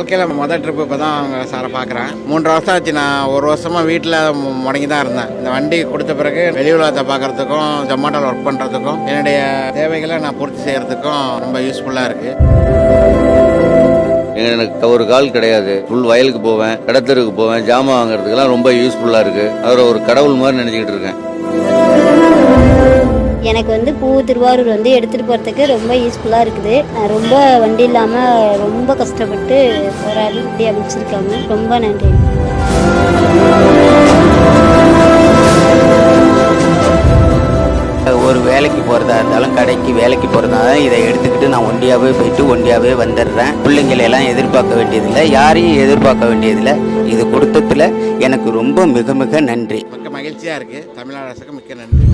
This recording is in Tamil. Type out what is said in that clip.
வாழ்க்கையில் மொதல் ட்ரிப்பு இப்போ தான் அவங்க சாரை பார்க்குறேன். 3 வருஷம் ஆச்சு. நான் 1 வருஷமாக வீட்டில் முடங்கி தான் இருந்தேன். இந்த வண்டி கொடுத்த பிறகு வெளி உலகத்தை பார்க்குறதுக்கும் ஜொமேட்டோவில் ஒர்க் பண்ணுறதுக்கும் என்னுடைய தேவைகளை நான் பூர்த்தி செய்கிறதுக்கும் ரொம்ப யூஸ்ஃபுல்லாக இருக்குது. எனக்கு ஒரு கால் கிடையாது. ஃபுல் வயலுக்கு போவேன், கடத்தருக்கு போவேன், ஜாமான் வாங்குறதுக்கெல்லாம் ரொம்ப யூஸ்ஃபுல்லாக இருக்குது. அதில் ஒரு கடவுள் மாதிரி நினச்சிக்கிட்டு இருக்கேன். எனக்கு பூ திருவாரூர் எடுத்துகிட்டு போகிறதுக்கு ரொம்ப யூஸ்ஃபுல்லாக இருக்குது. ரொம்ப வண்டி இல்லாமல் ரொம்ப கஷ்டப்பட்டு போராடி இப்படி அமைச்சிருக்காங்க. ரொம்ப நன்றி. ஒரு வேலைக்கு போகிறதா இருந்தாலும் கடைக்கு வேலைக்கு போகிறதா இருந்தாலும் இதை எடுத்துக்கிட்டு நான் ஒண்டியாகவே போயிட்டு ஒண்டியாகவே வந்துடுறேன். பிள்ளைங்களை எல்லாம் எதிர்பார்க்க வேண்டியதில்லை, யாரையும் எதிர்பார்க்க வேண்டியதில்லை. இது கொடுத்ததில் எனக்கு ரொம்ப மிக மிக நன்றி. மிக்க மகிழ்ச்சியாக இருக்குது. தமிழ்நாடு அரசுக்கு மிக்க நன்றி.